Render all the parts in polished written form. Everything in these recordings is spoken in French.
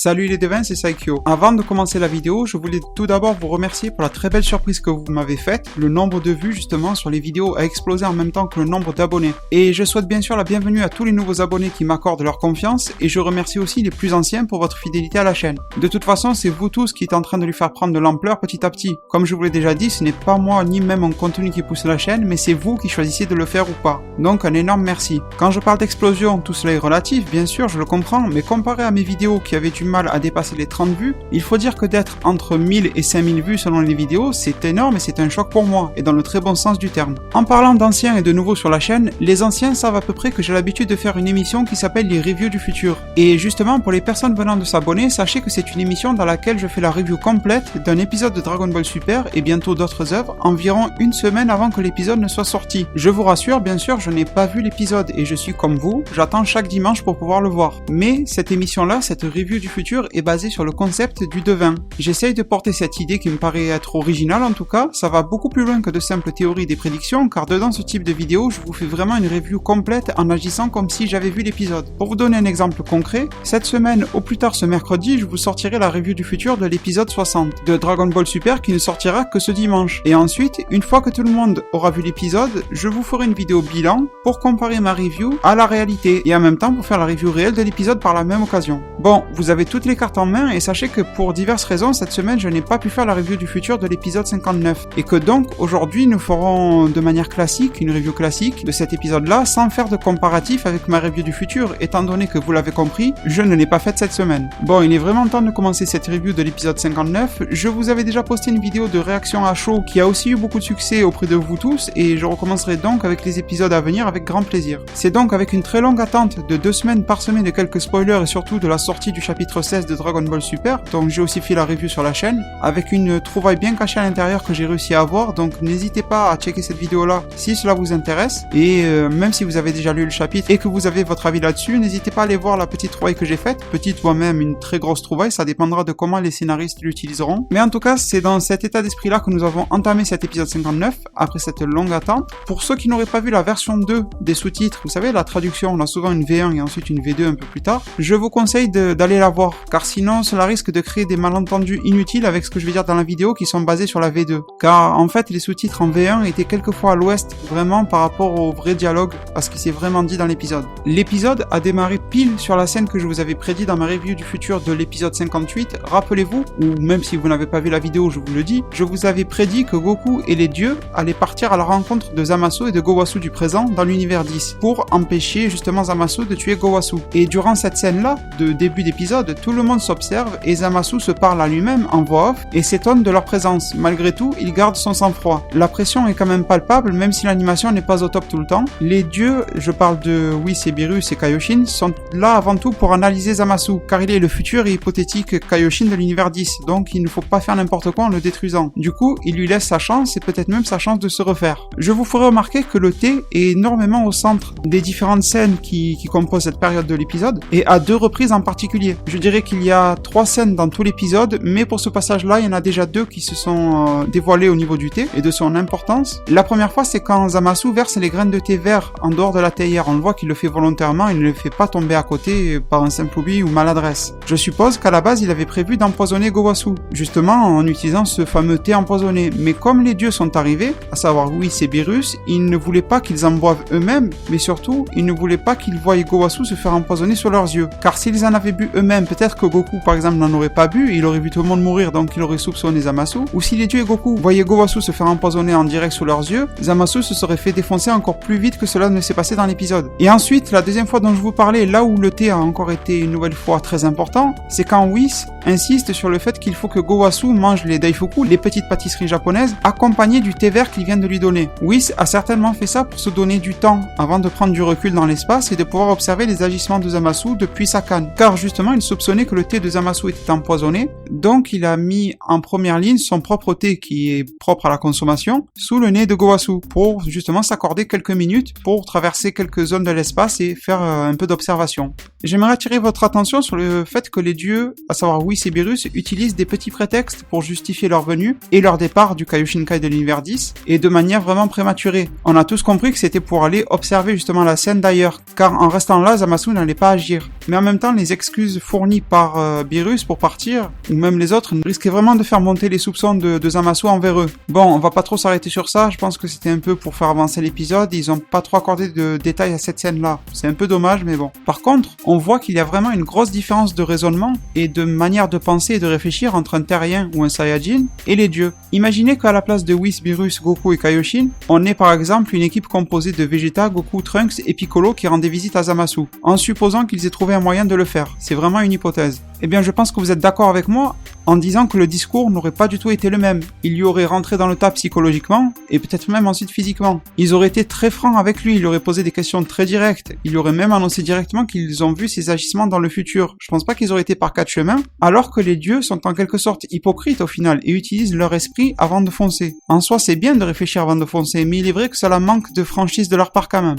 Salut les devins, c'est Saikyo. Avant de commencer la vidéo, je voulais tout d'abord vous remercier pour la très belle surprise que vous m'avez faite. Le nombre de vues justement sur les vidéos a explosé en même temps que le nombre d'abonnés. Et je souhaite bien sûr la bienvenue à tous les nouveaux abonnés qui m'accordent leur confiance et je remercie aussi les plus anciens pour votre fidélité à la chaîne. De toute façon, c'est vous tous qui êtes en train de lui faire prendre de l'ampleur petit à petit. Comme je vous l'ai déjà dit, ce n'est pas moi ni même mon contenu qui pousse la chaîne, mais c'est vous qui choisissez de le faire ou pas. Donc un énorme merci. Quand je parle d'explosion, tout cela est relatif, bien sûr, je le comprends, mais comparé à mes vidéos qui avaient du mal à dépasser les 30 vues, il faut dire que d'être entre 1000 et 5000 vues selon les vidéos, c'est énorme et c'est un choc pour moi, et dans le très bon sens du terme. En parlant d'anciens et de nouveaux sur la chaîne, les anciens savent à peu près que j'ai l'habitude de faire une émission qui s'appelle les reviews du futur. Et justement, pour les personnes venant de s'abonner, sachez que c'est une émission dans laquelle je fais la review complète d'un épisode de Dragon Ball Super et bientôt d'autres œuvres, environ une semaine avant que l'épisode ne soit sorti. Je vous rassure, bien sûr, je n'ai pas vu l'épisode et je suis comme vous, j'attends chaque dimanche pour pouvoir le voir. Mais cette émission-là, cette review du futur, est basée sur le concept du devin. J'essaye de porter cette idée qui me paraît être originale en tout cas, ça va beaucoup plus loin que de simples théories des prédictions, car dedans ce type de vidéo, je vous fais vraiment une review complète en agissant comme si j'avais vu l'épisode. Pour vous donner un exemple concret, cette semaine, au plus tard ce mercredi, je vous sortirai la review du futur de l'épisode 60 de Dragon Ball Super qui ne sortira que ce dimanche. Et ensuite, une fois que tout le monde aura vu l'épisode, je vous ferai une vidéo bilan pour comparer ma review à la réalité et en même temps pour faire la review réelle de l'épisode par la même occasion. Bon, vous avez toutes les cartes en main et sachez que pour diverses raisons, cette semaine, je n'ai pas pu faire la review du futur de l'épisode 59 et que donc, aujourd'hui, nous ferons de manière classique, une review classique de cet épisode-là sans faire de comparatif avec ma review du futur, étant donné que vous l'avez compris, je ne l'ai pas faite cette semaine. Bon, il est vraiment temps de commencer cette review de l'épisode 59. Je vous avais déjà posté une vidéo de réaction à chaud qui a aussi eu beaucoup de succès auprès de vous tous et je recommencerai donc avec les épisodes à venir avec grand plaisir. C'est donc avec une très longue attente de 2 semaines parsemées de quelques spoilers et surtout de la sortie du chapitre 16 de Dragon Ball Super, donc j'ai aussi fait la review sur la chaîne, avec une trouvaille bien cachée à l'intérieur que j'ai réussi à avoir, donc n'hésitez pas à checker cette vidéo là si cela vous intéresse, et même si vous avez déjà lu le chapitre et que vous avez votre avis là-dessus, n'hésitez pas à aller voir la petite trouvaille que j'ai faite, petite ou même une très grosse trouvaille, ça dépendra de comment les scénaristes l'utiliseront, mais en tout cas c'est dans cet état d'esprit là que nous avons entamé cet épisode 59, après cette longue attente. Pour ceux qui n'auraient pas vu la version 2 des sous-titres, vous savez la traduction, on a souvent une V1 et ensuite une V2 un peu plus tard, je vous conseille d'aller la voir, car sinon cela risque de créer des malentendus inutiles avec ce que je vais dire dans la vidéo qui sont basés sur la V2. Car en fait les sous-titres en V1 étaient quelquefois à l'ouest vraiment par rapport au vrai dialogue, à ce qui s'est vraiment dit dans l'épisode. L'épisode a démarré pile sur la scène que je vous avais prédit dans ma review du futur de l'épisode 58, rappelez-vous, ou même si vous n'avez pas vu la vidéo je vous le dis, je vous avais prédit que Goku et les dieux allaient partir à la rencontre de Zamasu et de Gowasu du présent dans l'univers 10, pour empêcher justement Zamasu de tuer Gowasu. Et durant cette scène-là, de début d'épisode, tout le monde s'observe et Zamasu se parle à lui-même en voix off et s'étonne de leur présence. Malgré tout, il garde son sang-froid. La pression est quand même palpable, même si l'animation n'est pas au top tout le temps. Les dieux, je parle de Whis et Beerus et Kaioshin, sont là avant tout pour analyser Zamasu, car il est le futur et hypothétique Kaioshin de l'univers 10, donc il ne faut pas faire n'importe quoi en le détruisant. Du coup, il lui laisse sa chance et peut-être même sa chance de se refaire. Je vous ferai remarquer que le thé est énormément au centre des différentes scènes qui composent cette période de l'épisode, et à 2 reprises en particulier. Je dirais qu'il y a 3 scènes dans tout l'épisode, mais pour ce passage-là, il y en a déjà 2 qui se sont dévoilées au niveau du thé et de son importance. La première fois, c'est quand Zamasu verse les graines de thé vert en dehors de la théière. On le voit qu'il le fait volontairement, il ne le fait pas tomber à côté par un simple oubli ou maladresse. Je suppose qu'à la base, il avait prévu d'empoisonner Gowasu, justement en utilisant ce fameux thé empoisonné. Mais comme les dieux sont arrivés, à savoir Whis et Beerus, ils ne voulaient pas qu'ils en boivent eux-mêmes, mais surtout, ils ne voulaient pas qu'ils voient Gowasu se faire empoisonner sur leurs yeux. Car s'ils en avaient bu eux-mêmes, peut-être que Goku par exemple n'en aurait pas bu, et il aurait vu tout le monde mourir, donc il aurait soupçonné Zamasu. Ou si les dieux et Goku voyaient Gowasu se faire empoisonner en direct sous leurs yeux, Zamasu se serait fait défoncer encore plus vite que cela ne s'est passé dans l'épisode. Et ensuite, la deuxième fois dont je vous parlais, là où le thé a encore été une nouvelle fois très important, c'est quand Whis insiste sur le fait qu'il faut que Gowasu mange les daifuku, les petites pâtisseries japonaises, accompagnées du thé vert qu'il vient de lui donner. Whis a certainement fait ça pour se donner du temps, avant de prendre du recul dans l'espace et de pouvoir observer les agissements de Zamasu depuis sa canne. Car justement, il soupçonnait que le thé de Zamasu était empoisonné, donc il a mis en première ligne son propre thé qui est propre à la consommation, sous le nez de Gowasu, pour justement s'accorder quelques minutes pour traverser quelques zones de l'espace et faire un peu d'observation. J'aimerais attirer votre attention sur le fait que les dieux, à savoir Whis et Beerus, utilisent des petits prétextes pour justifier leur venue et leur départ du Kaioshinkai de l'univers 10, et de manière vraiment prématurée. On a tous compris que c'était pour aller observer justement la scène d'ailleurs, car en restant là, Zamasu n'allait pas agir. Mais en même temps, les excuses fournies fournis par Beerus pour partir, ou même les autres, risquaient vraiment de faire monter les soupçons de Zamasu envers eux. Bon, on va pas trop s'arrêter sur ça, je pense que c'était un peu pour faire avancer l'épisode, ils ont pas trop accordé de détails à cette scène-là. C'est un peu dommage, mais bon. Par contre, on voit qu'il y a vraiment une grosse différence de raisonnement et de manière de penser et de réfléchir entre un terrien ou un Saiyajin et les dieux. Imaginez qu'à la place de Whis, Beerus, Goku et Kaioshin, on ait par exemple une équipe composée de Vegeta, Goku, Trunks et Piccolo qui rendaient visite à Zamasu, en supposant qu'ils aient trouvé un moyen de le faire. C'est vraiment une hypothèse. Eh bien, je pense que vous êtes d'accord avec moi en disant que le discours n'aurait pas du tout été le même. Il y aurait rentré dans le tas psychologiquement et peut-être même ensuite physiquement. Ils auraient été très francs avec lui, il aurait posé des questions très directes. Il aurait même annoncé directement qu'ils ont vu ses agissements dans le futur. Je pense pas qu'ils auraient été par quatre chemins, alors que les dieux sont en quelque sorte hypocrites au final et utilisent leur esprit avant de foncer. En soi, c'est bien de réfléchir avant de foncer, mais il est vrai que cela manque de franchise de leur part quand même.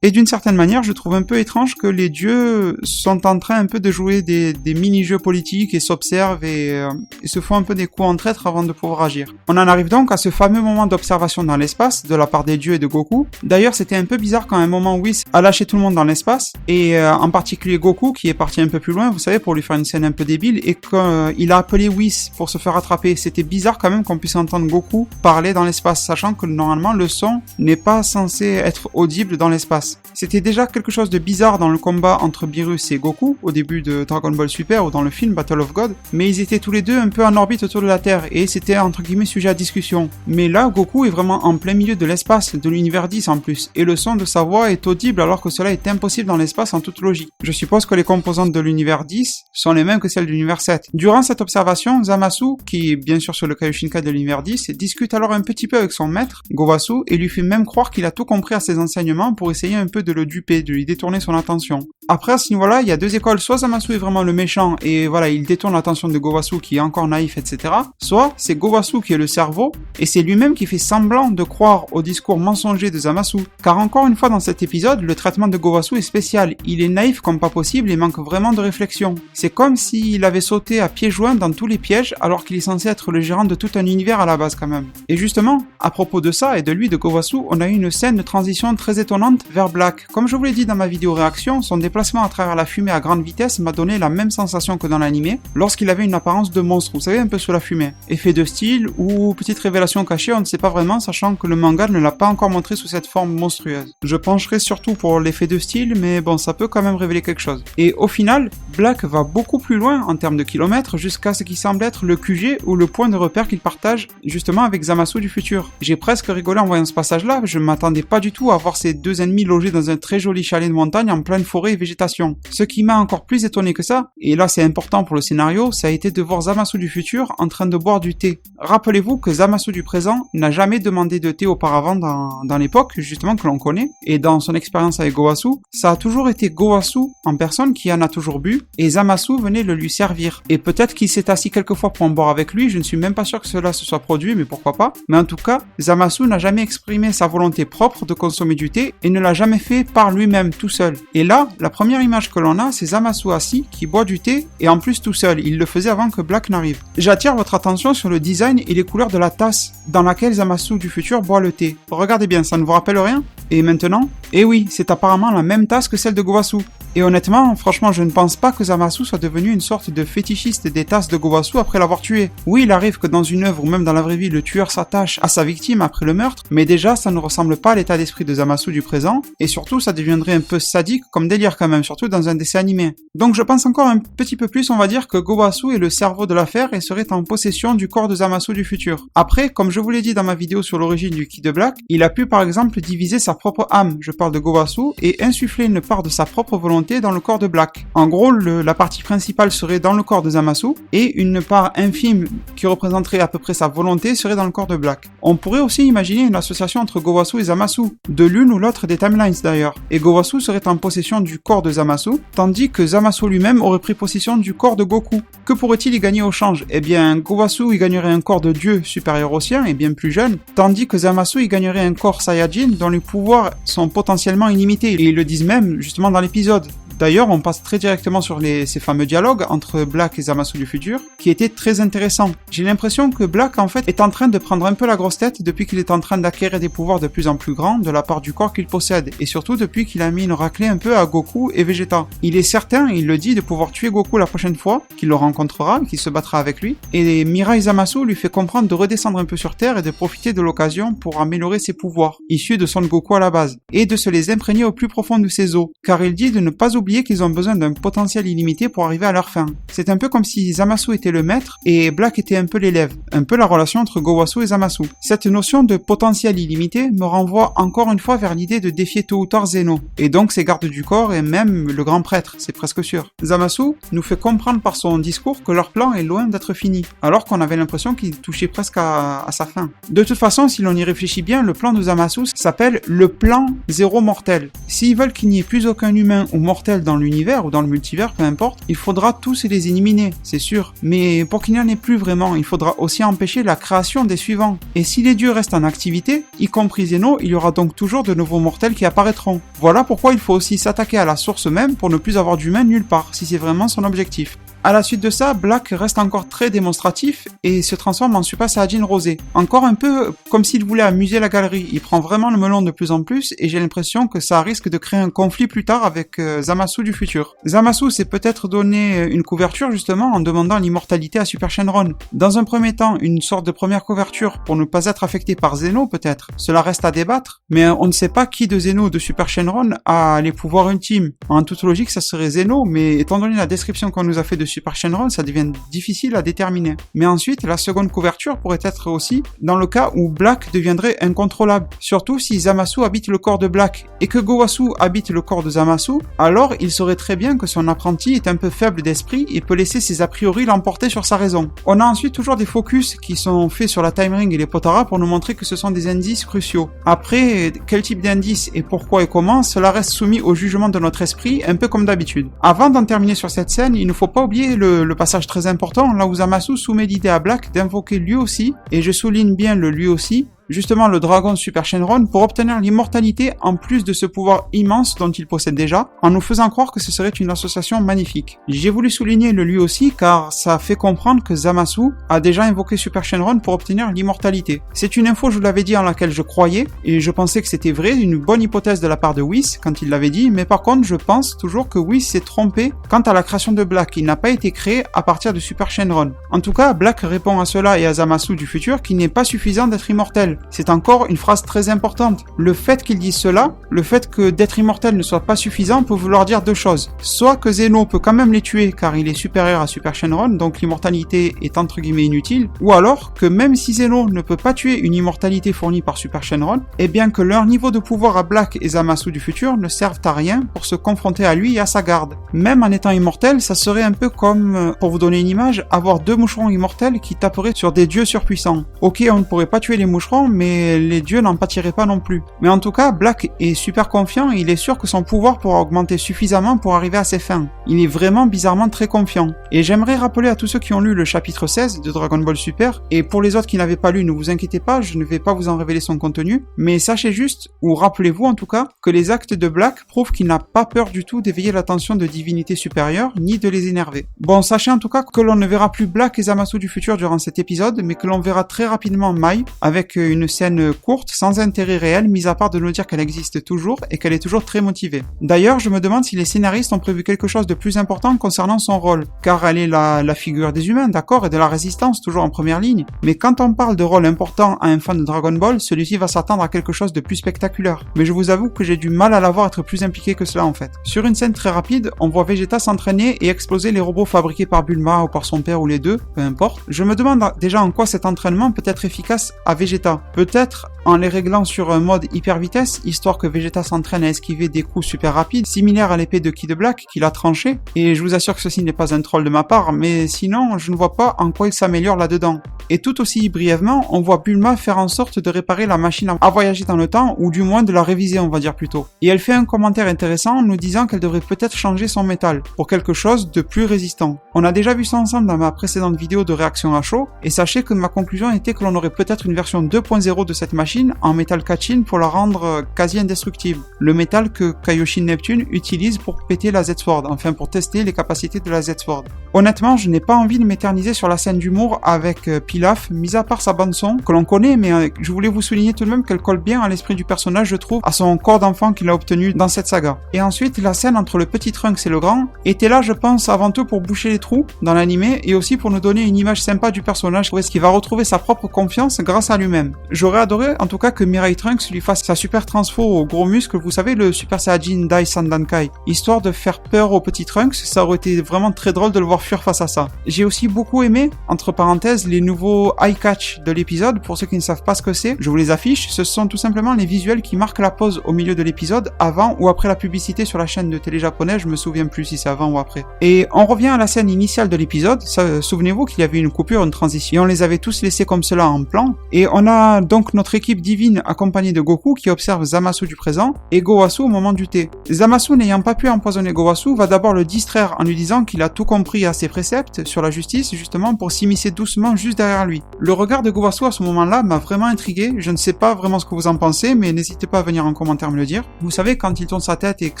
Et d'une certaine manière, je trouve un peu étrange que les dieux sont en train un peu de jouer des mini-jeux politiques et s'observent et se font un peu des coups en traître avant de pouvoir agir. On en arrive donc à ce fameux moment d'observation dans l'espace de la part des dieux et de Goku. D'ailleurs, c'était un peu bizarre quand à un moment Whis a lâché tout le monde dans l'espace et en particulier Goku qui est parti un peu plus loin, vous savez, pour lui faire une scène un peu débile et qu'il a appelé Whis pour se faire attraper. C'était bizarre quand même qu'on puisse entendre Goku parler dans l'espace, sachant que normalement le son n'est pas censé être audible dans l'espace. C'était déjà quelque chose de bizarre dans le combat entre Beerus et Goku, au début de Dragon Ball Super ou dans le film Battle of God, mais ils étaient tous les deux un peu en orbite autour de la Terre, et c'était entre guillemets sujet à discussion. Mais là, Goku est vraiment en plein milieu de l'espace, de l'univers 10 en plus, et le son de sa voix est audible alors que cela est impossible dans l'espace en toute logique. Je suppose que les composantes de l'univers 10 sont les mêmes que celles de l'univers 7. Durant cette observation, Zamasu, qui est bien sûr sur le Kaioshinka de l'univers 10, discute alors un petit peu avec son maître, Gowasu, et lui fait même croire qu'il a tout compris à ses enseignements pour essayer un peu de le duper, de lui détourner son attention. Après, à ce niveau-là, il y a deux écoles. Soit Zamasu est vraiment le méchant et voilà, il détourne l'attention de Gowasu qui est encore naïf, etc. Soit c'est Gowasu qui est le cerveau et c'est lui-même qui fait semblant de croire au discours mensonger de Zamasu. Car encore une fois dans cet épisode, le traitement de Gowasu est spécial. Il est naïf comme pas possible et manque vraiment de réflexion. C'est comme s'il avait sauté à pieds joints dans tous les pièges alors qu'il est censé être le gérant de tout un univers à la base quand même. Et justement, à propos de ça et de lui, de Gowasu, on a eu une scène de transition très étonnante vers Black. Comme je vous l'ai dit dans ma vidéo réaction, son déplacement à travers la fumée à grande vitesse m'a donné la même sensation que dans l'animé, lorsqu'il avait une apparence de monstre, vous savez, un peu sous la fumée. Effet de style ou petite révélation cachée, on ne sait pas vraiment, sachant que le manga ne l'a pas encore montré sous cette forme monstrueuse. Je pencherai surtout pour l'effet de style, mais bon, ça peut quand même révéler quelque chose. Et au final, Black va beaucoup plus loin en termes de kilomètres, jusqu'à ce qui semble être le QG ou le point de repère qu'il partage justement avec Zamasu du futur. J'ai presque rigolé en voyant ce passage-là, je m'attendais pas du tout à voir ces deux ennemis logés dans un très joli chalet de montagne en pleine forêt et végétation. Ce qui m'a encore plus étonné que ça, et là c'est important pour le scénario, ça a été de voir Zamasu du futur en train de boire du thé. Rappelez-vous que Zamasu du présent n'a jamais demandé de thé auparavant dans l'époque, justement que l'on connaît, et dans son expérience avec Gowasu, ça a toujours été Gowasu en personne qui en a toujours bu, et Zamasu venait le lui servir. Et peut-être qu'il s'est assis quelques fois pour en boire avec lui, je ne suis même pas sûr que cela se soit produit, mais pourquoi pas. Mais en tout cas, Zamasu n'a jamais exprimé sa volonté propre de consommer du thé, et ne l'a jamais fait par lui-même, tout seul. Et là, la première image que l'on a, c'est Zamasu assis, qui boit du thé, et en plus tout seul, il le faisait avant que Black n'arrive. J'attire votre attention sur le design et les couleurs de la tasse dans laquelle Zamasu du futur boit le thé. Regardez bien, ça ne vous rappelle rien ? Et maintenant ? Eh oui, c'est apparemment la même tasse que celle de Gowasu. Et honnêtement, franchement, je ne pense pas que Zamasu soit devenu une sorte de fétichiste des tasses de Gowasu après l'avoir tué. Oui, il arrive que dans une œuvre ou même dans la vraie vie, le tueur s'attache à sa victime après le meurtre, mais déjà, ça ne ressemble pas à l'état d'esprit de Zamasu du présent, et surtout, ça deviendrait un peu sadique comme délire quand même, surtout dans un dessin animé. Donc je pense encore un petit peu plus, on va dire, que Gowasu est le cerveau de l'affaire et serait en possession du corps de Zamasu du futur. Après, comme je vous l'ai dit dans ma vidéo sur l'origine du Kid Black, il a pu par exemple diviser sa propre âme, je parle de Gowasu, et insuffler une part de sa propre volonté dans le corps de Black. En gros, la partie principale serait dans le corps de Zamasu, et une part infime qui représenterait à peu près sa volonté serait dans le corps de Black. On pourrait aussi imaginer une association entre Gowasu et Zamasu, de l'une ou l'autre des timelines d'ailleurs, et Gowasu serait en possession du corps de Zamasu, tandis que Zamasu lui-même aurait pris possession du corps de Goku. Que pourrait-il y gagner au change ? Eh bien, Gowasu y gagnerait un corps de dieu supérieur au sien et bien plus jeune, tandis que Zamasu y gagnerait un corps Saiyajin dont les pouvoirs sont potentiellement illimités, et ils le disent même justement dans l'épisode. D'ailleurs, on passe très directement sur ces fameux dialogues entre Black et Zamasu du futur, qui étaient très intéressants. J'ai l'impression que Black, en fait, est en train de prendre un peu la grosse tête depuis qu'il est en train d'acquérir des pouvoirs de plus en plus grands de la part du corps qu'il possède, et surtout depuis qu'il a mis une raclée un peu à Goku et Vegeta. Il est certain, il le dit, de pouvoir tuer Goku la prochaine fois qu'il le rencontrera, qu'il se battra avec lui, et Mirai Zamasu lui fait comprendre de redescendre un peu sur Terre et de profiter de l'occasion pour améliorer ses pouvoirs, issus de Son Goku à la base, et de se les imprégner au plus profond de ses os, car il dit de ne pas oublier qu'ils ont besoin d'un potentiel illimité pour arriver à leur fin. C'est un peu comme si Zamasu était le maître et Black était un peu l'élève, un peu la relation entre Gowasu et Zamasu. Cette notion de potentiel illimité me renvoie encore une fois vers l'idée de défier tôt ou tard Zeno, et donc ses gardes du corps et même le grand prêtre, c'est presque sûr. Zamasu nous fait comprendre par son discours que leur plan est loin d'être fini, alors qu'on avait l'impression qu'il touchait presque à sa fin. De toute façon, si l'on y réfléchit bien, le plan de Zamasu s'appelle le plan zéro mortel. S'ils veulent qu'il n'y ait plus aucun humain ou mortel dans l'univers ou dans le multivers, peu importe, il faudra tous les éliminer, c'est sûr. Mais pour qu'il n'y en ait plus vraiment, il faudra aussi empêcher la création des suivants. Et si les dieux restent en activité, y compris Zeno, il y aura donc toujours de nouveaux mortels qui apparaîtront. Voilà pourquoi il faut aussi s'attaquer à la source même pour ne plus avoir d'humains nulle part, si c'est vraiment son objectif. À la suite de ça, Black reste encore très démonstratif et se transforme en Super Saiyajin rosé. Encore un peu comme s'il voulait amuser la galerie, il prend vraiment le melon de plus en plus et j'ai l'impression que ça risque de créer un conflit plus tard avec Zamasu du futur. Zamasu s'est peut-être donné une couverture justement en demandant l'immortalité à Super Shenron. Dans un premier temps, une sorte de première couverture pour ne pas être affecté par Zeno peut-être. Cela reste à débattre, mais on ne sait pas qui de Zeno ou de Super Shenron a les pouvoirs ultimes. En toute logique, ça serait Zeno, mais étant donné la description qu'on nous a fait de Super Shenron, ça devient difficile à déterminer. Mais ensuite, la seconde couverture pourrait être aussi dans le cas où Black deviendrait incontrôlable. Surtout si Zamasu habite le corps de Black et que Gowasu habite le corps de Zamasu, alors il saurait très bien que son apprenti est un peu faible d'esprit et peut laisser ses a priori l'emporter sur sa raison. On a ensuite toujours des focus qui sont faits sur la Time Ring et les Potara pour nous montrer que ce sont des indices cruciaux. Après, quel type d'indices et pourquoi et comment, cela reste soumis au jugement de notre esprit, un peu comme d'habitude. Avant d'en terminer sur cette scène, il ne faut pas oublier le passage très important, là où Zamasu soumet l'idée à Black d'invoquer lui aussi, et je souligne bien le lui aussi, justement le dragon Super Shenron pour obtenir l'immortalité en plus de ce pouvoir immense dont il possède déjà, en nous faisant croire que ce serait une association magnifique. J'ai voulu souligner le lui aussi car ça fait comprendre que Zamasu a déjà invoqué Super Shenron pour obtenir l'immortalité. C'est une info, je vous l'avais dit, en laquelle je croyais, et je pensais que c'était vrai, une bonne hypothèse de la part de Whis quand il l'avait dit, mais par contre je pense toujours que Whis s'est trompé quant à la création de Black, il n'a pas été créé à partir de Super Shenron. En tout cas, Black répond à cela et à Zamasu du futur qu'il n'est pas suffisant d'être immortel. C'est encore une phrase très importante. Le fait qu'il dise cela, le fait que d'être immortel ne soit pas suffisant peut vouloir dire deux choses. Soit que Zeno peut quand même les tuer car il est supérieur à Super Shenron, donc l'immortalité est entre guillemets inutile, ou alors que même si Zeno ne peut pas tuer une immortalité fournie par Super Shenron, et bien que leur niveau de pouvoir à Black et Zamasu du futur ne servent à rien pour se confronter à lui et à sa garde. Même en étant immortel, ça serait un peu comme, pour vous donner une image, avoir deux moucherons immortels qui taperaient sur des dieux surpuissants. Ok, on ne pourrait pas tuer les moucherons, mais les dieux n'en pâtiraient pas non plus. Mais en tout cas, Black est super confiant et il est sûr que son pouvoir pourra augmenter suffisamment pour arriver à ses fins. Il est vraiment bizarrement très confiant. Et j'aimerais rappeler à tous ceux qui ont lu le chapitre 16 de Dragon Ball Super, et pour les autres qui n'avaient pas lu, ne vous inquiétez pas, je ne vais pas vous en révéler son contenu, mais sachez juste, ou rappelez-vous en tout cas, que les actes de Black prouvent qu'il n'a pas peur du tout d'éveiller l'attention de divinités supérieures, ni de les énerver. Bon, sachez en tout cas que l'on ne verra plus Black et Zamasu du futur durant cet épisode, mais que l'on verra très rapidement Mai, avec une scène courte, sans intérêt réel, mis à part de nous dire qu'elle existe toujours et qu'elle est toujours très motivée. D'ailleurs, je me demande si les scénaristes ont prévu quelque chose de plus important concernant son rôle, car elle est la figure des humains, d'accord, et de la résistance, toujours en première ligne, mais quand on parle de rôle important à un fan de Dragon Ball, celui-ci va s'attendre à quelque chose de plus spectaculaire. Mais je vous avoue que j'ai du mal à la voir être plus impliqué que cela en fait. Sur une scène très rapide, on voit Vegeta s'entraîner et exploser les robots fabriqués par Bulma ou par son père ou les deux, peu importe. Je me demande déjà en quoi cet entraînement peut être efficace à Vegeta. Peut-être en les réglant sur un mode hyper vitesse, histoire que Vegeta s'entraîne à esquiver des coups super rapides, similaires à l'épée de Kid Black qu'il a tranché, et je vous assure que ceci n'est pas un troll de ma part, mais sinon je ne vois pas en quoi il s'améliore là-dedans. Et tout aussi brièvement, on voit Bulma faire en sorte de réparer la machine à voyager dans le temps, ou du moins de la réviser on va dire plutôt. Et elle fait un commentaire intéressant en nous disant qu'elle devrait peut-être changer son métal, pour quelque chose de plus résistant. On a déjà vu ça ensemble dans ma précédente vidéo de réaction à chaud, et sachez que ma conclusion était que l'on aurait peut-être une version 2.0 2.0 de cette machine en métal Kachin pour la rendre quasi indestructible. Le métal que Kaioshin Neptune utilise pour péter la Z-Sword, enfin pour tester les capacités de la Z-Sword. Honnêtement, je n'ai pas envie de m'éterniser sur la scène d'humour avec Pilaf, mis à part sa bande-son, que l'on connaît, mais je voulais vous souligner tout de même qu'elle colle bien à l'esprit du personnage, je trouve, à son corps d'enfant qu'il a obtenu dans cette saga. Et ensuite, la scène entre le petit Trunks et le grand était là, je pense, avant tout pour boucher les trous dans l'animé et aussi pour nous donner une image sympa du personnage, où est-ce qu'il va retrouver sa propre confiance grâce à lui-même. J'aurais adoré, en tout cas, que Mirai Trunks lui fasse sa super transfo au gros muscle, vous savez, le Super Saiyajin Dai Sandankai, histoire de faire peur au petit Trunks. Ça aurait été vraiment très drôle de le voir fuir face à ça. J'ai aussi beaucoup aimé, entre parenthèses, les nouveaux eye catch de l'épisode. Pour ceux qui ne savent pas ce que c'est, je vous les affiche. Ce sont tout simplement les visuels qui marquent la pause au milieu de l'épisode, avant ou après la publicité sur la chaîne de télé japonaise, je me souviens plus si c'est avant ou après. Et on revient à la scène initiale de l'épisode. Souvenez-vous qu'il y avait une coupure, une transition, et on les avait tous laissés comme cela en plan. Et on a donc notre équipe divine accompagnée de Goku qui observe Zamasu du présent et Gowasu au moment du thé. Zamasu, n'ayant pas pu empoisonner Gowasu, va d'abord le distraire en lui disant qu'il a tout compris à ses préceptes sur la justice, justement pour s'immiscer doucement juste derrière lui. Le regard de Gowasu à ce moment-là m'a vraiment intrigué. Je ne sais pas vraiment ce que vous en pensez, mais n'hésitez pas à venir en commentaire me le dire. Vous savez, quand il tourne sa tête et que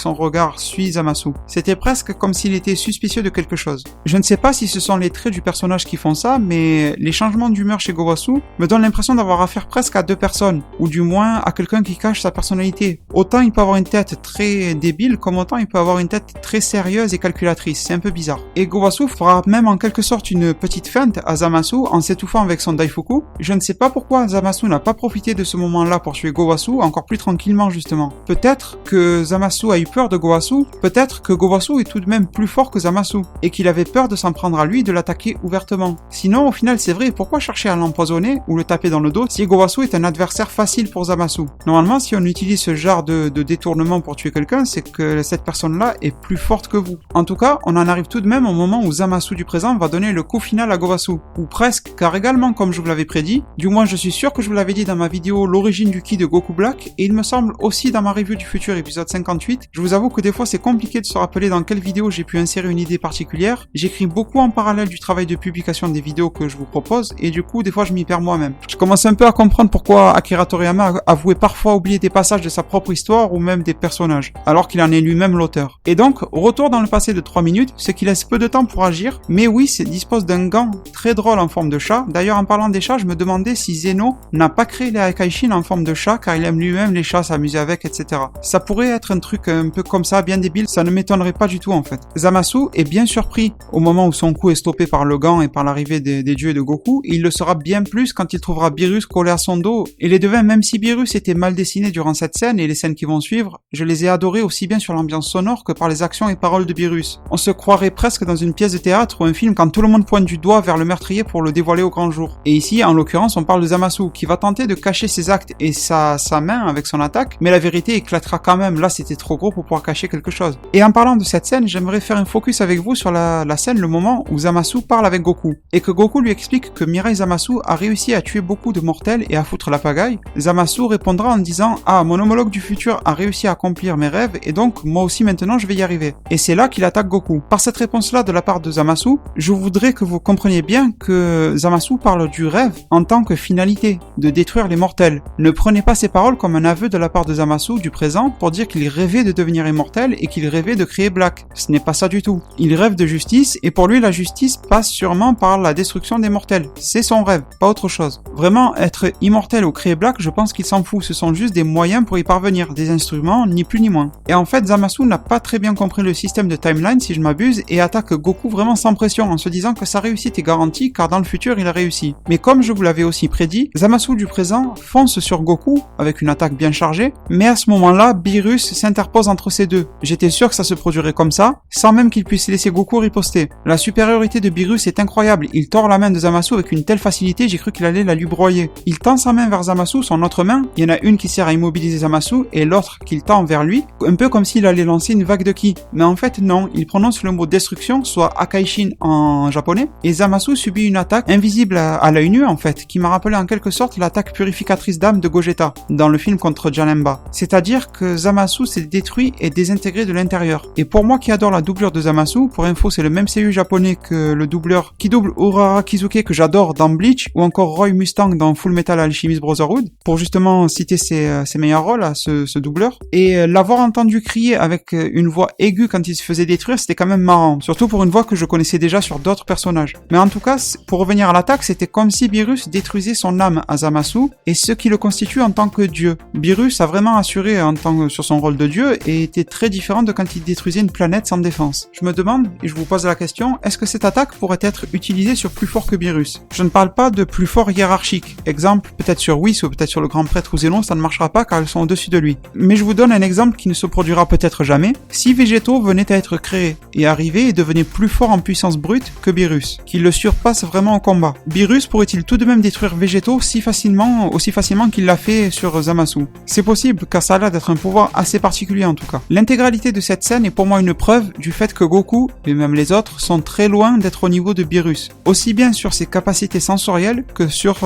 son regard suit Zamasu, c'était presque comme s'il était suspicieux de quelque chose. Je ne sais pas si ce sont les traits du personnage qui font ça, mais les changements d'humeur chez Gowasu me donnent l'impression d'avoir affaire presque à deux personnes, ou du moins à quelqu'un qui cache sa personnalité. Autant il peut avoir une tête très débile, comme autant il peut avoir une tête très sérieuse et calculatrice. C'est un peu bizarre. Et Gowasu fera même en quelque sorte une petite feinte à Zamasu en s'étouffant avec son Daifuku. Je ne sais pas pourquoi Zamasu n'a pas profité de ce moment-là pour tuer Gowasu encore plus tranquillement justement. Peut-être que Zamasu a eu peur de Gowasu, peut-être que Gowasu est tout de même plus fort que Zamasu, et qu'il avait peur de s'en prendre à lui et de l'attaquer ouvertement. Sinon, au final, c'est vrai, pourquoi chercher à l'empoisonner ou le taper dans le dos si Gowasu est un adversaire facile pour Zamasu? Normalement, si on utilise ce genre de détournement pour tuer quelqu'un, c'est que cette personne-là est plus forte que vous. En tout cas, on en arrive tout de même au moment où Zamasu du présent va donner le coup final à Gowasu. Ou presque, car également, comme je vous l'avais prédit, du moins je suis sûr que je vous l'avais dit dans ma vidéo L'origine du ki de Goku Black, et il me semble aussi dans ma review du futur épisode 58, je vous avoue que des fois c'est compliqué de se rappeler dans quelle vidéo j'ai pu insérer une idée particulière. J'écris beaucoup en parallèle du travail de publication des vidéos que je vous propose, et du coup des fois je m'y perds moi-même. Je commence un peu à comprendre pourquoi Akira Toriyama avouait parfois oublier des passages de sa propre histoire ou même des personnages, alors qu'il en est lui-même l'auteur. Et donc, retour dans le passé de 3 minutes, ce qui laisse peu de temps pour agir, mais Whis dispose d'un gant très drôle en forme de chat. D'ailleurs, en parlant des chats, je me demandais si Zeno n'a pas créé les Akaishin en forme de chat, car il aime lui-même les chats, s'amuser avec, etc. Ça pourrait être un truc un peu comme ça, bien débile, ça ne m'étonnerait pas du tout en fait. Zamasu est bien surpris au moment où son coup est stoppé par le gant et par l'arrivée des dieux et de Goku, et il le sera bien plus quand il trouvera Beerus collé à son dos. Et les devins, même si Beerus était mal dessiné durant cette scène et les scènes qui vont suivre, je les ai adorés aussi bien sur l'ambiance sonore que par les actions et paroles de Beerus. On se croirait presque dans une pièce de théâtre ou un film quand tout le monde pointe du doigt vers le meurtrier pour le dévoiler au grand jour. Et ici, en l'occurrence, on parle de Zamasu, qui va tenter de cacher ses actes et sa main avec son attaque, mais la vérité éclatera quand même. Là, c'était trop gros pour pouvoir cacher quelque chose. Et en parlant de cette scène, j'aimerais faire un focus avec vous sur la scène, le moment où Zamasu parle avec Goku, et que Goku lui explique que Mirai Zamasu a réussi à tuer beaucoup de mortels et à foutre la pagaille. Zamasu répondra en disant « Ah, mon homologue du futur a réussi à accomplir mes rêves, et donc moi aussi maintenant je vais y arriver. » Et c'est là qu'il attaque Goku. Par cette réponse-là de la part de Zamasu, je voudrais que vous compreniez bien que Zamasu parle du rêve en tant que finalité, de détruire les mortels. Ne prenez pas ces paroles comme un aveu de la part de Zamasu du présent pour dire qu'il rêvait de devenir immortel et qu'il rêvait de créer Black. Ce n'est pas ça du tout. Il rêve de justice, et pour lui la justice passe sûrement par la destruction des mortels. C'est son rêve, pas autre chose. Vraiment, être immortel ou créer Black, je pense qu'il s'en fout. Ce sont juste des moyens pour y parvenir, des instruments, ni plus ni moins. Et en fait, Zamasu n'a pas très bien compris le système de timeline, si je m'abuse, et attaque Goku vraiment sans pression, en se disant que sa réussite est garantie, car dans le futur, il a réussi. Mais comme je vous l'avais aussi prédit, Zamasu du présent fonce sur Goku, avec une attaque bien chargée, mais à ce moment-là, Beerus s'interpose entre ces deux. J'étais sûr que ça se produirait comme ça, sans même qu'il puisse laisser Goku riposter. La supériorité de Beerus est incroyable, il tord la main de Zamasu avec une telle facilité, j'ai cru qu'il allait la lui broyer. Il tend sa main vers Zamasu, son autre main, il y en a une qui sert à immobiliser Zamasu, et l'autre qu'il tend vers lui, un peu comme s'il allait lancer une vague de ki. Mais en fait non, il prononce le mot destruction, soit Akaishin en japonais, et Zamasu subit une attaque invisible à l'œil nu en fait, qui m'a rappelé en quelque sorte l'attaque purificatrice d'âme de Gogeta, dans le film contre Janemba. C'est-à-dire que Zamasu s'est détruit et désintégré de l'intérieur. Et pour moi qui adore la doublure de Zamasu, pour info c'est le même seiyuu japonais que le doubleur qui double Urara Kizuke que j'adore dans Bleach, ou encore Roy Mustang dans Full Metal Metal Alchemist Brotherhood, pour justement citer ses meilleurs rôles à ce doubleur. Et l'avoir entendu crier avec une voix aiguë quand il se faisait détruire, c'était quand même marrant, surtout pour une voix que je connaissais déjà sur d'autres personnages. Mais en tout cas, pour revenir à l'attaque, c'était comme si Beerus détruisait son âme à Zamasu et ce qui le constitue en tant que dieu. Beerus a vraiment assuré sur son rôle de dieu et était très différent de quand il détruisait une planète sans défense. Je me demande, et je vous pose la question, est-ce que cette attaque pourrait être utilisée sur plus fort que Beerus? Je ne parle pas de plus fort hiérarchique. Exemple, peut-être sur Whis ou peut-être sur le grand prêtre ou Zénon, ça ne marchera pas car ils sont au-dessus de lui. Mais je vous donne un exemple qui ne se produira peut-être jamais. Si Végéto venait à être créé et arrivait et devenait plus fort en puissance brute que Beerus, qu'il le surpasse vraiment au combat, Beerus pourrait-il tout de même détruire Végéto aussi facilement qu'il l'a fait sur Zamasu? C'est possible, car ça a l'air d'être un pouvoir assez particulier en tout cas. L'intégralité de cette scène est pour moi une preuve du fait que Goku, et même les autres, sont très loin d'être au niveau de Beerus, aussi bien sur ses capacités sensorielles que sur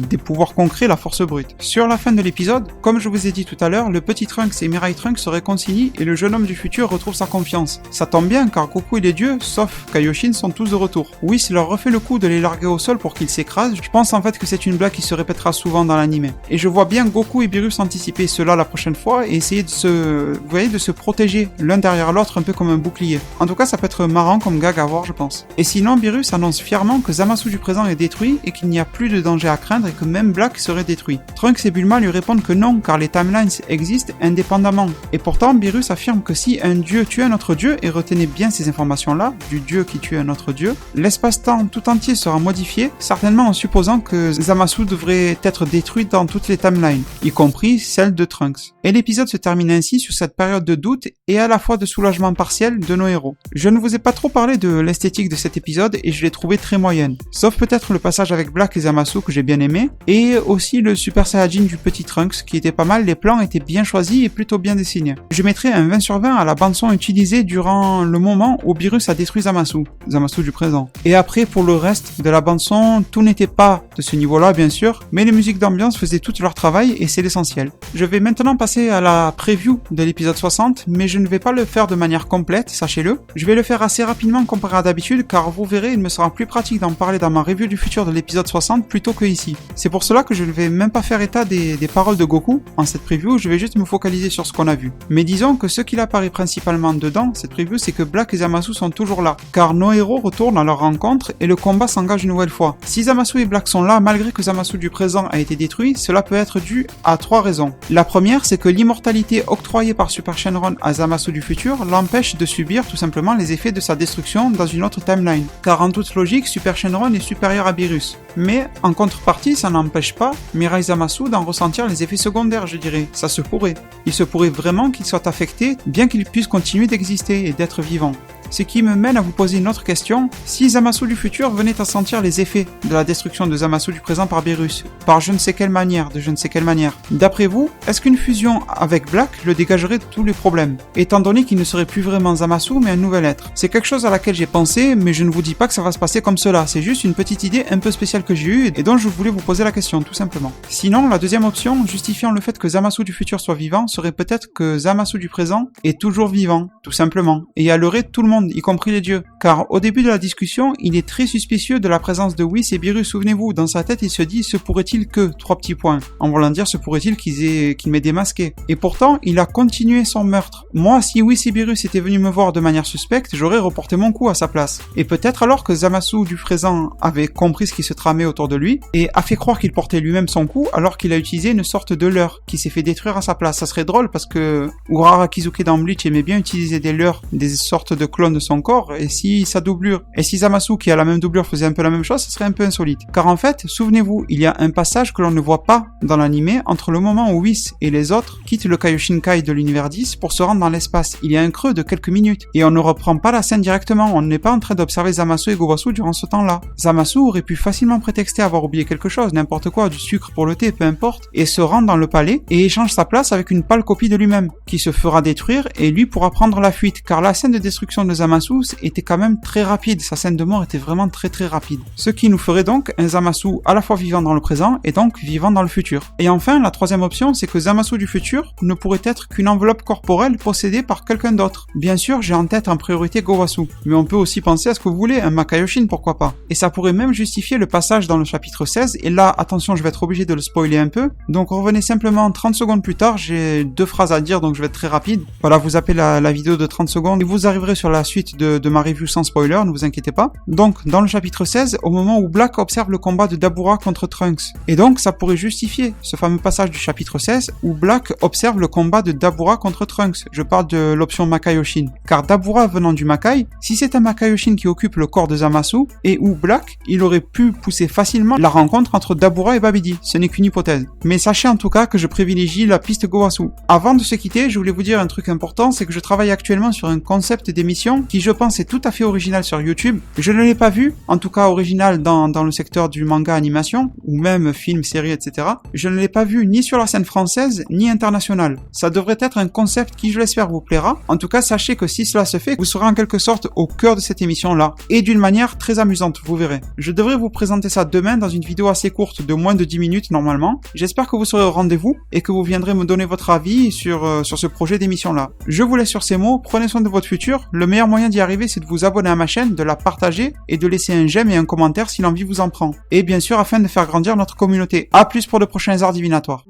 des pouvoirs concrets, la force brute. Sur la fin de l'épisode, comme je vous ai dit tout à l'heure, le petit Trunks et Mirai Trunks se réconcilient et le jeune homme du futur retrouve sa confiance. Ça tombe bien car Goku et les dieux, sauf Kaioshin, sont tous de retour. Whis leur refait le coup de les larguer au sol pour qu'ils s'écrasent. Je pense en fait que c'est une blague qui se répétera souvent dans l'anime. Et je vois bien Goku et Beerus anticiper cela la prochaine fois et essayer de se protéger l'un derrière l'autre un peu comme un bouclier. En tout cas, ça peut être marrant comme gag à voir, je pense. Et sinon, Beerus annonce fièrement que Zamasu du présent est détruit et qu'il n'y a plus de danger à craindre et que même Black serait détruit. Trunks et Bulma lui répondent que non, car les timelines existent indépendamment. Et pourtant, Beerus affirme que si un dieu tue un autre dieu, et retenez bien ces informations-là, du dieu qui tue un autre dieu, l'espace-temps tout entier sera modifié, certainement en supposant que Zamasu devrait être détruit dans toutes les timelines, y compris celle de Trunks. Et l'épisode se termine ainsi sur cette période de doute et à la fois de soulagement partiel de nos héros. Je ne vous ai pas trop parlé de l'esthétique de cet épisode et je l'ai trouvé très moyenne, sauf peut-être le passage avec Black et Zamasu que j'ai bien aimé, et aussi le Super Saiyajin du petit Trunks qui était pas mal, les plans étaient bien choisis et plutôt bien dessinés. Je mettrai un 20/20 à la bande-son utilisée durant le moment où Beerus a détruit Zamasu du présent. Et après, pour le reste de la bande-son, tout n'était pas de ce niveau-là bien sûr, mais les musiques d'ambiance faisaient tout leur travail et c'est l'essentiel. Je vais maintenant passer à la preview de l'épisode 60, mais je ne vais pas le faire de manière complète, sachez-le. Je vais le faire assez rapidement comparé à d'habitude, car vous verrez, il me sera plus pratique d'en parler dans ma review du futur de l'épisode 60 plutôt que ici. C'est pour cela que je ne vais même pas faire état des paroles de Goku en cette preview, je vais juste me focaliser sur ce qu'on a vu. Mais disons que ce qu'il apparaît principalement dedans, cette preview, c'est que Black et Zamasu sont toujours là, car nos héros retournent à leur rencontre et le combat s'engage une nouvelle fois. Si Zamasu et Black sont là malgré que Zamasu du présent a été détruit, cela peut être dû à 3 raisons. La première, c'est que l'immortalité octroyée par Super Shenron à Zamasu du futur l'empêche de subir tout simplement les effets de sa destruction dans une autre timeline. Car en toute logique, Super Shenron est supérieur à Beerus. Mais en contrepartie, ça n'empêche pas Mirai Zamasu d'en ressentir les effets secondaires, je dirais. Ça se pourrait. Il se pourrait vraiment qu'il soit affecté, bien qu'il puisse continuer d'exister et d'être vivant. Ce qui me mène à vous poser une autre question. Si Zamasu du futur venait à sentir les effets de la destruction de Zamasu du présent par Beerus, par je ne sais quelle manière, d'après vous, est-ce qu'une fusion avec Black le dégagerait de tous les problèmes, étant donné qu'il ne serait plus vraiment Zamasu mais un nouvel être? C'est quelque chose à laquelle j'ai pensé, mais je ne vous dis pas que ça va se passer comme cela, c'est juste une petite idée un peu spéciale que j'ai eue et dont je voulais vous poser la question, tout simplement. Sinon, la deuxième option, justifiant le fait que Zamasu du futur soit vivant, serait peut-être que Zamasu du présent est toujours vivant, tout simplement, et allurerait tout le monde, y compris les dieux. Car au début de la discussion, il est très suspicieux de la présence de Whis et Beerus, souvenez-vous, dans sa tête il se dit « se pourrait-il que ?» 3 petits points. En voulant dire « se pourrait-il qu'il m'ait démasqué ?» Et pourtant, il a continué son meurtre. Moi, si Whis et Beerus étaient venus me voir de manière suspecte, j'aurais reporté mon coup à sa place. Et peut-être alors que Zamasu du présent avait compris ce qui se tramait autour de lui, et a fait croire qu'il portait lui-même son coup, alors qu'il a utilisé une sorte de leurre, qui s'est fait détruire à sa place. Ça serait drôle parce que Urara Kizuke dans Bleach aimait bien utiliser des leurres, des sortes de clones de son corps, et si Zamasu qui a la même doublure faisait un peu la même chose, ça serait un peu insolite. Car en fait, souvenez-vous, il y a un passage que l'on ne voit pas dans l'anime entre le moment où Whis et les autres quittent le Kaioshinkai de l'univers 10 pour se rendre dans l'espace. Il y a un creux de quelques minutes, et on ne reprend pas la scène directement, on n'est pas en train d'observer Zamasu et Gowasu durant ce temps-là. Zamasu aurait pu facilement prétexter avoir oublié quelque chose, n'importe quoi, du sucre pour le thé, peu importe, et se rendre dans le palais et échange sa place avec une pâle copie de lui-même, qui se fera détruire et lui pourra prendre la fuite, car la scène de destruction de Zamasu était quand même très rapide, sa scène de mort était vraiment très rapide. Ce qui nous ferait donc un Zamasu à la fois vivant dans le présent et donc vivant dans le futur. Et enfin, la troisième option, c'est que Zamasu du futur ne pourrait être qu'une enveloppe corporelle possédée par quelqu'un d'autre. Bien sûr, j'ai en tête en priorité Gowasu, mais on peut aussi penser à ce que vous voulez, un Makaioshin pourquoi pas. Et ça pourrait même justifier le passage dans le chapitre 16, et là, attention, je vais être obligé de le spoiler un peu, donc revenez simplement 30 secondes plus tard, j'ai 2 phrases à dire, donc je vais être très rapide. Voilà, vous appelez la vidéo de 30 secondes, et vous arriverez sur la suite de ma review sans spoiler, ne vous inquiétez pas. Donc, dans le chapitre 16, au moment où Black observe le combat de Dabura contre Trunks, et donc ça pourrait justifier ce fameux passage du chapitre 16, où Black observe le combat de Dabura contre Trunks. Je parle de l'option Makaioshin. Car Dabura venant du Makai, si c'est un Makaioshin qui occupe le corps de Zamasu, et où Black, il aurait pu pousser facilement la rencontre entre Dabura et Babidi. Ce n'est qu'une hypothèse. Mais sachez en tout cas que je privilégie la piste Gowasu. Avant de se quitter, je voulais vous dire un truc important, c'est que je travaille actuellement sur un concept d'émission qui je pense est tout à fait original sur YouTube. Je ne l'ai pas vu, en tout cas original dans le secteur du manga animation, ou même film, série, etc. Je ne l'ai pas vu ni sur la scène française, ni internationale. Ça devrait être un concept qui, je l'espère, vous plaira. En tout cas, sachez que si cela se fait, vous serez en quelque sorte au cœur de cette émission-là, et d'une manière très amusante, vous verrez. Je devrais vous présenter ça demain dans une vidéo assez courte de moins de 10 minutes normalement. J'espère que vous serez au rendez-vous et que vous viendrez me donner votre avis sur ce projet d'émission-là. Je vous laisse sur ces mots, prenez soin de votre futur. Le meilleur moyen d'y arriver, c'est de vous abonner à ma chaîne, de la partager et de laisser un j'aime et un commentaire si l'envie vous en prend. Et bien sûr, afin de faire grandir notre communauté. A plus pour de prochains arts divinatoires.